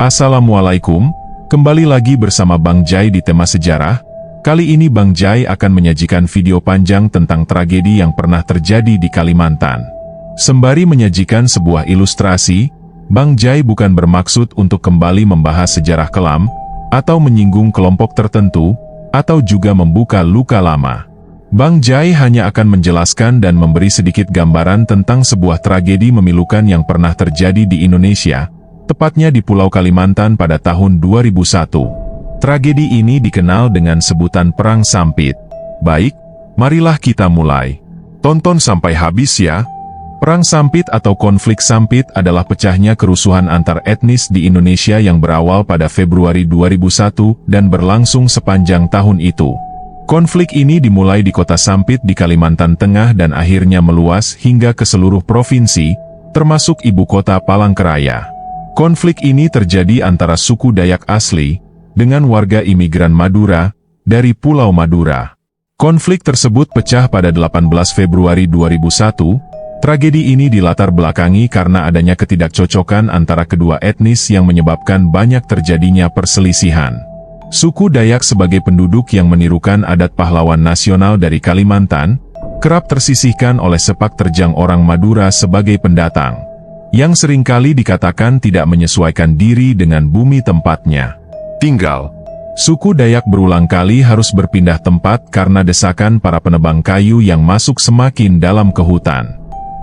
Assalamualaikum, kembali lagi bersama Bang Jai di tema sejarah. Kali ini Bang Jai akan menyajikan video panjang tentang tragedi yang pernah terjadi di Kalimantan. Sembari menyajikan sebuah ilustrasi, Bang Jai bukan bermaksud untuk kembali membahas sejarah kelam, atau menyinggung kelompok tertentu, atau juga membuka luka lama. Bang Jai hanya akan menjelaskan dan memberi sedikit gambaran tentang sebuah tragedi memilukan yang pernah terjadi di Indonesia, tepatnya di Pulau Kalimantan pada tahun 2001. Tragedi ini dikenal dengan sebutan Perang Sampit. Baik, marilah kita mulai. Tonton sampai habis ya. Perang Sampit atau konflik Sampit adalah pecahnya kerusuhan antar etnis di Indonesia yang berawal pada Februari 2001 dan berlangsung sepanjang tahun itu. Konflik ini dimulai di kota Sampit di Kalimantan Tengah dan akhirnya meluas hingga ke seluruh provinsi, termasuk ibu kota Palangkaraya. Konflik ini terjadi antara suku Dayak asli dengan warga imigran Madura dari Pulau Madura. Konflik tersebut pecah pada 18 Februari 2001. Tragedi ini dilatar belakangi karena adanya ketidakcocokan antara kedua etnis yang menyebabkan banyak terjadinya perselisihan. Suku Dayak sebagai penduduk yang menirukan adat pahlawan nasional dari Kalimantan, kerap tersisihkan oleh sepak terjang orang Madura sebagai pendatang, yang seringkali dikatakan tidak menyesuaikan diri dengan bumi tempatnya tinggal. Suku Dayak berulang kali harus berpindah tempat karena desakan para penebang kayu yang masuk semakin dalam ke hutan.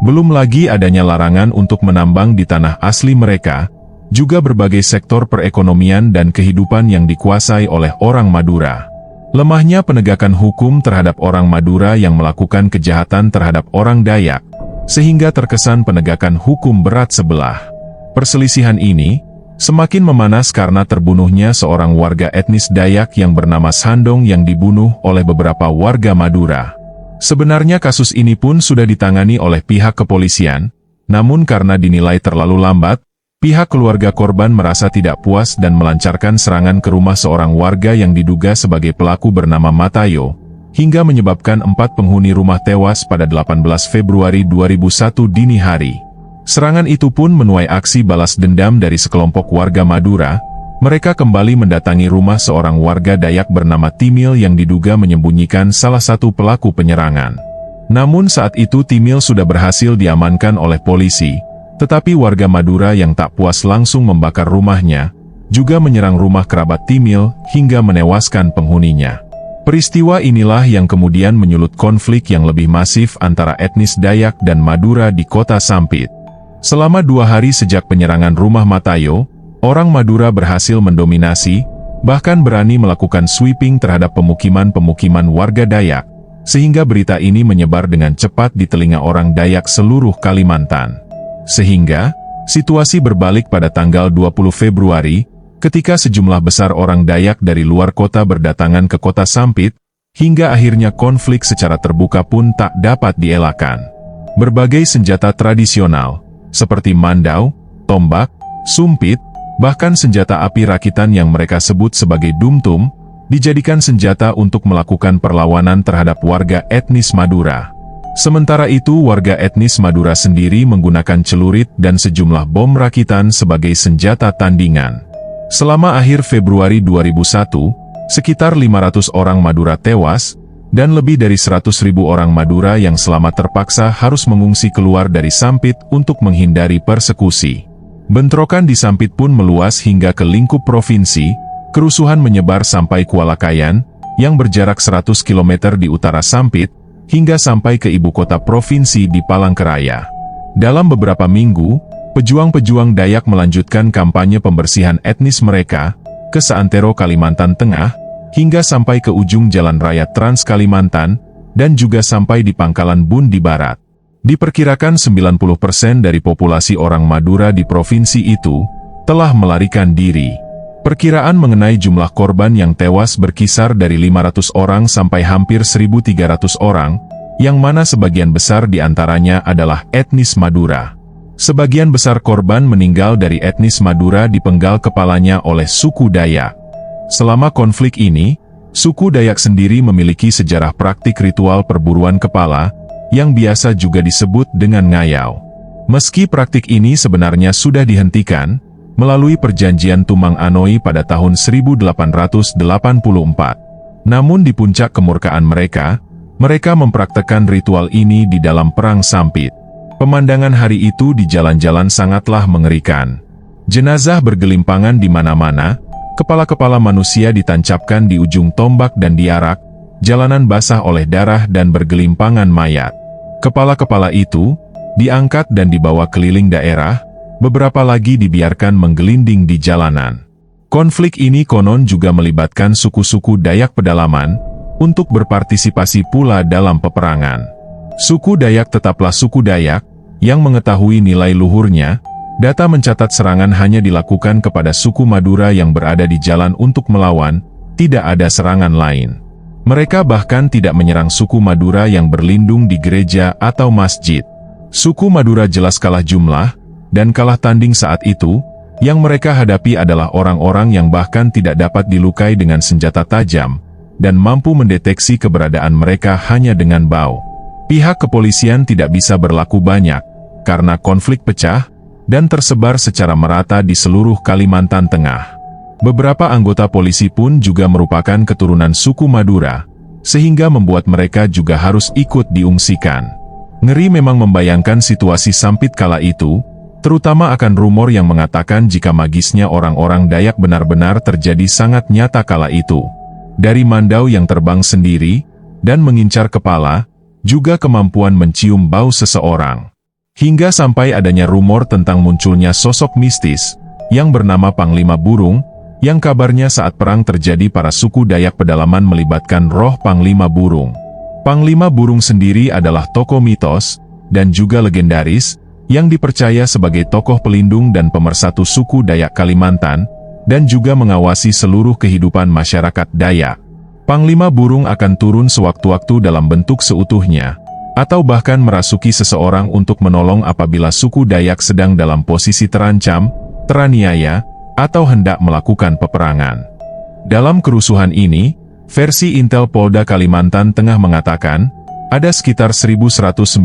Belum lagi adanya larangan untuk menambang di tanah asli mereka, juga berbagai sektor perekonomian dan kehidupan yang dikuasai oleh orang Madura. Lemahnya penegakan hukum terhadap orang Madura yang melakukan kejahatan terhadap orang Dayak, sehingga terkesan penegakan hukum berat sebelah. Perselisihan ini semakin memanas karena terbunuhnya seorang warga etnis Dayak yang bernama Sandong yang dibunuh oleh beberapa warga Madura. Sebenarnya kasus ini pun sudah ditangani oleh pihak kepolisian, namun karena dinilai terlalu lambat, pihak keluarga korban merasa tidak puas dan melancarkan serangan ke rumah seorang warga yang diduga sebagai pelaku bernama Matayo, hingga menyebabkan 4 penghuni rumah tewas pada 18 Februari 2001 dini hari. Serangan itu pun menuai aksi balas dendam dari sekelompok warga Madura. Mereka kembali mendatangi rumah seorang warga Dayak bernama Timil yang diduga menyembunyikan salah satu pelaku penyerangan. Namun saat itu Timil sudah berhasil diamankan oleh polisi, tetapi warga Madura yang tak puas langsung membakar rumahnya, juga menyerang rumah kerabat Timil hingga menewaskan penghuninya. Peristiwa inilah yang kemudian menyulut konflik yang lebih masif antara etnis Dayak dan Madura di kota Sampit. Selama 2 hari sejak penyerangan rumah Matayo, orang Madura berhasil mendominasi, bahkan berani melakukan sweeping terhadap pemukiman-pemukiman warga Dayak, sehingga berita ini menyebar dengan cepat di telinga orang Dayak seluruh Kalimantan. Sehingga, situasi berbalik pada tanggal 20 Februari, ketika sejumlah besar orang Dayak dari luar kota berdatangan ke kota Sampit, hingga akhirnya konflik secara terbuka pun tak dapat dielakkan. Berbagai senjata tradisional, seperti mandau, tombak, sumpit, bahkan senjata api rakitan yang mereka sebut sebagai dumtum, dijadikan senjata untuk melakukan perlawanan terhadap warga etnis Madura. Sementara itu warga etnis Madura sendiri menggunakan celurit dan sejumlah bom rakitan sebagai senjata tandingan. Selama akhir Februari 2001, sekitar 500 orang Madura tewas, dan lebih dari 100.000 orang Madura yang selamat terpaksa harus mengungsi keluar dari Sampit untuk menghindari persekusi. Bentrokan di Sampit pun meluas hingga ke lingkup provinsi, kerusuhan menyebar sampai Kuala Kayan, yang berjarak 100 km di utara Sampit, hingga sampai ke ibu kota provinsi di Palangkaraya. Dalam beberapa minggu, pejuang-pejuang Dayak melanjutkan kampanye pembersihan etnis mereka ke seantero Kalimantan Tengah, hingga sampai ke ujung Jalan Raya Trans Kalimantan, dan juga sampai di Pangkalan Bun di Barat. Diperkirakan 90% dari populasi orang Madura di provinsi itu telah melarikan diri. Perkiraan mengenai jumlah korban yang tewas berkisar dari 500 orang sampai hampir 1.300 orang, yang mana sebagian besar diantaranya adalah etnis Madura. Sebagian besar korban meninggal dari etnis Madura dipenggal kepalanya oleh suku Dayak. Selama konflik ini, suku Dayak sendiri memiliki sejarah praktik ritual perburuan kepala, yang biasa juga disebut dengan ngayau. Meski praktik ini sebenarnya sudah dihentikan, melalui perjanjian Tumang Anoi pada tahun 1884. Namun di puncak kemurkaan mereka mempraktekkan ritual ini di dalam perang sampit. Pemandangan hari itu di jalan-jalan sangatlah mengerikan. Jenazah bergelimpangan di mana-mana, kepala-kepala manusia ditancapkan di ujung tombak dan diarak, jalanan basah oleh darah dan bergelimpangan mayat. Kepala-kepala itu diangkat dan dibawa keliling daerah, beberapa lagi dibiarkan menggelinding di jalanan. Konflik ini konon juga melibatkan suku-suku Dayak pedalaman untuk berpartisipasi pula dalam peperangan. Suku Dayak tetaplah suku Dayak yang mengetahui nilai luhurnya. Data mencatat serangan hanya dilakukan kepada suku Madura yang berada di jalan untuk melawan, tidak ada serangan lain. Mereka bahkan tidak menyerang suku Madura yang berlindung di gereja atau masjid. Suku Madura jelas kalah jumlah, dan kalah tanding saat itu. Yang mereka hadapi adalah orang-orang yang bahkan tidak dapat dilukai dengan senjata tajam, dan mampu mendeteksi keberadaan mereka hanya dengan bau. Pihak kepolisian tidak bisa berlaku banyak, karena konflik pecah, dan tersebar secara merata di seluruh Kalimantan Tengah. Beberapa anggota polisi pun juga merupakan keturunan suku Madura, sehingga membuat mereka juga harus ikut diungsikan. Ngeri memang membayangkan situasi sampit kala itu, terutama akan rumor yang mengatakan jika magisnya orang-orang Dayak benar-benar terjadi sangat nyata kala itu. Dari mandau yang terbang sendiri, dan mengincar kepala, juga kemampuan mencium bau seseorang. Hingga sampai adanya rumor tentang munculnya sosok mistis, yang bernama Panglima Burung, yang kabarnya saat perang terjadi para suku Dayak pedalaman melibatkan roh Panglima Burung. Panglima Burung sendiri adalah tokoh mitos, dan juga legendaris, yang dipercaya sebagai tokoh pelindung dan pemersatu suku Dayak Kalimantan, dan juga mengawasi seluruh kehidupan masyarakat Dayak. Panglima Burung akan turun sewaktu-waktu dalam bentuk seutuhnya, atau bahkan merasuki seseorang untuk menolong apabila suku Dayak sedang dalam posisi terancam, teraniaya, atau hendak melakukan peperangan. Dalam kerusuhan ini, versi Intel Polda Kalimantan Tengah mengatakan, ada sekitar 1.192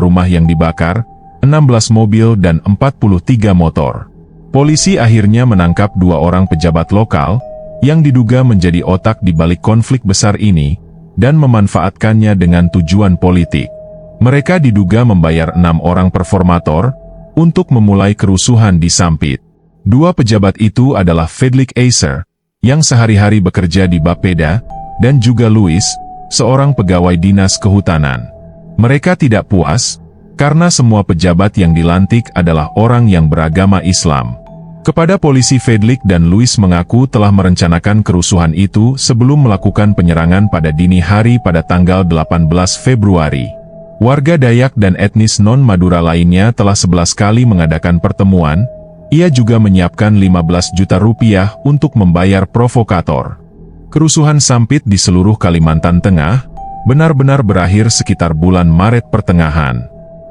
rumah yang dibakar, 16 mobil dan 43 motor. Polisi akhirnya menangkap 2 orang pejabat lokal, yang diduga menjadi otak di balik konflik besar ini, dan memanfaatkannya dengan tujuan politik. Mereka diduga membayar 6 orang performator untuk memulai kerusuhan di Sampit. 2 pejabat itu adalah Fedlik Acer, yang sehari-hari bekerja di Bapeda, dan juga Louis, seorang pegawai dinas kehutanan. Mereka tidak puas, karena semua pejabat yang dilantik adalah orang yang beragama Islam. Kepada polisi, Fedlik dan Louis mengaku telah merencanakan kerusuhan itu sebelum melakukan penyerangan pada dini hari pada tanggal 18 Februari. Warga Dayak dan etnis non-Madura lainnya telah 11 kali mengadakan pertemuan. Ia juga menyiapkan 15 juta rupiah untuk membayar provokator. Kerusuhan Sampit di seluruh Kalimantan Tengah benar-benar berakhir sekitar bulan Maret pertengahan.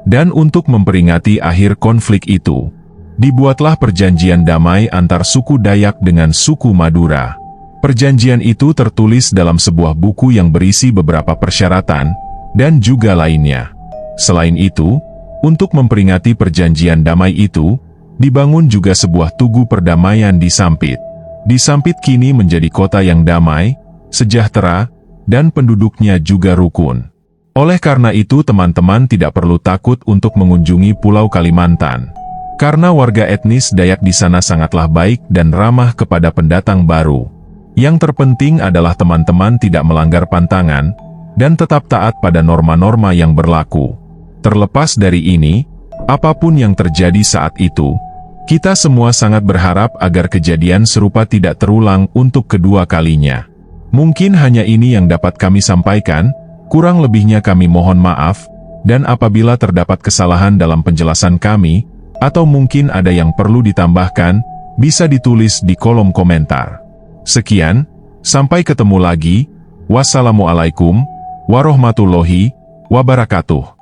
Dan untuk memperingati akhir konflik itu, dibuatlah perjanjian damai antar suku Dayak dengan suku Madura. Perjanjian itu tertulis dalam sebuah buku yang berisi beberapa persyaratan, dan juga lainnya. Selain itu, untuk memperingati perjanjian damai itu, dibangun juga sebuah tugu perdamaian di Sampit. Di Sampit kini menjadi kota yang damai, sejahtera, dan penduduknya juga rukun. Oleh karena itu teman-teman tidak perlu takut untuk mengunjungi Pulau Kalimantan. Karena warga etnis Dayak di sana sangatlah baik dan ramah kepada pendatang baru. Yang terpenting adalah teman-teman tidak melanggar pantangan, dan tetap taat pada norma-norma yang berlaku. Terlepas dari ini, apapun yang terjadi saat itu, kita semua sangat berharap agar kejadian serupa tidak terulang untuk kedua kalinya. Mungkin hanya ini yang dapat kami sampaikan, kurang lebihnya kami mohon maaf, dan apabila terdapat kesalahan dalam penjelasan kami, atau mungkin ada yang perlu ditambahkan, bisa ditulis di kolom komentar. Sekian, sampai ketemu lagi. Wassalamualaikum warahmatullahi wabarakatuh.